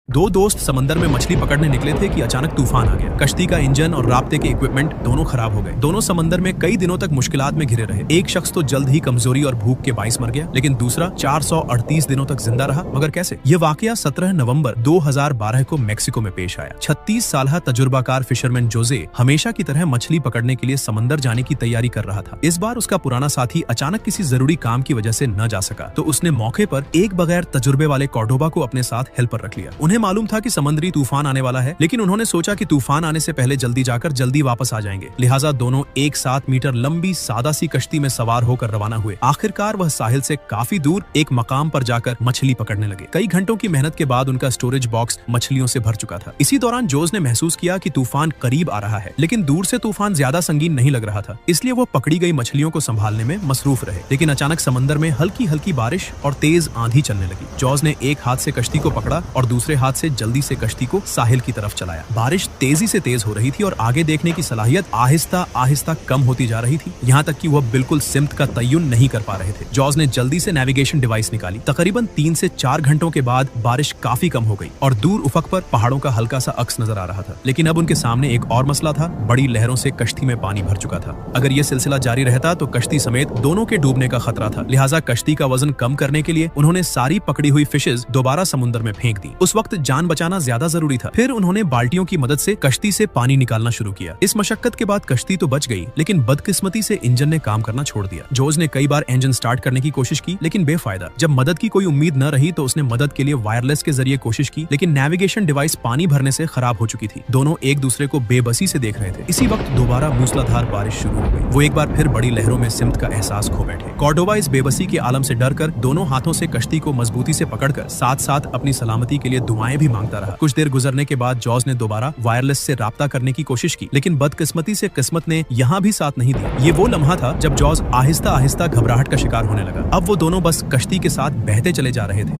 दो दोस्त समंदर में मछली पकड़ने निकले थे कि अचानक तूफान आ गया। कश्ती का इंजन और राब्ते के इक्विपमेंट दोनों खराब हो गए। दोनों समंदर में कई दिनों तक मुश्किलात में घिरे रहे। एक शख्स तो जल्द ही कमजोरी और भूख के बाइस मर गया, लेकिन दूसरा 438 दिनों तक जिंदा रहा। मगर कैसे? ये वाकया 17 नवंबर 2012 को मेक्सिको में पेश आया। 36 साल तजुर्बाकार फिशरमैन जोसे हमेशा की तरह मछली पकड़ने के लिए समंदर जाने की तैयारी कर रहा था। इस बार उसका पुराना साथी अचानक किसी जरूरी काम की वजह से न जा सका, तो उसने मौके पर एक बगैर तजुर्बे वाले कॉर्डोबा को अपने साथ हेल्पर रख लिया। उन्हें मालूम था कि समुद्री तूफान आने वाला है, लेकिन उन्होंने सोचा कि तूफान आने से पहले जल्दी जाकर जल्दी वापस आ जाएंगे। लिहाजा दोनों एक 7 मीटर लंबी सादा सी कश्ती में सवार होकर रवाना हुए। आखिरकार वह साहिल से काफी दूर एक मकाम पर जाकर मछली पकड़ने लगे। कई घंटों की मेहनत के बाद उनका स्टोरेज बॉक्स मछलियों से भर चुका था। इसी दौरान जोस ने महसूस किया कि तूफान करीब आ रहा है, लेकिन दूर से तूफान ज्यादा संगीन नहीं लग रहा था, इसलिए वो पकड़ी गई मछलियों को संभालने में मसरूफ रहे। लेकिन अचानक समंदर में हल्की हल्की बारिश और तेज आंधी चलने लगी। जॉस ने एक हाथ से कश्ती को पकड़ा और दूसरे हाथ से जल्दी से कश्ती को साहिल की तरफ चलाया। बारिश तेजी से तेज हो रही थी और आगे देखने की सलाहियत आहिस्ता आहिस्ता कम होती जा रही थी, यहाँ तक कि वह बिल्कुल सिमत का तय्युन नहीं कर पा रहे थे। जॉस ने जल्दी से नेविगेशन डिवाइस निकाली। तकरीबन 3 से 4 घंटों के बाद बारिश काफी कम हो गई और दूर उफक पर पहाड़ों का हल्का सा अक्स नजर आ रहा था। लेकिन अब उनके सामने एक और मसला था। बड़ी लहरों से कश्ती में पानी भर चुका था। अगर यह सिलसिला जारी रहता तो कश्ती समेत दोनों के डूबने का खतरा था। लिहाजा कश्ती का वजन कम करने के लिए उन्होंने सारी पकड़ी हुई फिशेज दोबारा समुद्र में फेंक दी। उस वक्त जान बचाना ज्यादा जरूरी था। फिर उन्होंने बाल्टियों की मदद से कश्ती से पानी निकालना शुरू किया। इस मशक्कत के बाद कश्ती तो बच गई, लेकिन बदकिस्मती से इंजन ने काम करना छोड़ दिया। जोस ने कई बार इंजन स्टार्ट करने की कोशिश की, लेकिन बेफायदा। जब मदद की कोई उम्मीद न रही तो उसने मदद के लिए वायरलेस के जरिए कोशिश की, लेकिन नेविगेशन डिवाइस पानी भरने से खराब हो चुकी थी। दोनों एक दूसरे को बेबसी से देख रहे थे। इसी वक्त दोबारा मूसलाधार बारिश शुरू हो गई। वो एक बार फिर बड़ी लहरों में सिमत का एहसास खो बैठे। कॉर्डोबा इस बेबसी के आलम से डरकर दोनों हाथों से कश्ती को मजबूती से पकड़कर साथ साथ अपनी सलामती के लिए दुआएं भी मांगता रहा। कुछ देर गुजरने के बाद जॉस ने दोबारा वायरलेस से राब्ता करने की कोशिश की, लेकिन बदकिस्मती से किस्मत ने यहाँ भी साथ नहीं दिया। ये वो लम्हा था जब जॉस आहिस्ता आहिस्ता घबराहट का शिकार होने लगा। अब वो दोनों बस कश्ती के साथ बहते चले जा रहे थे।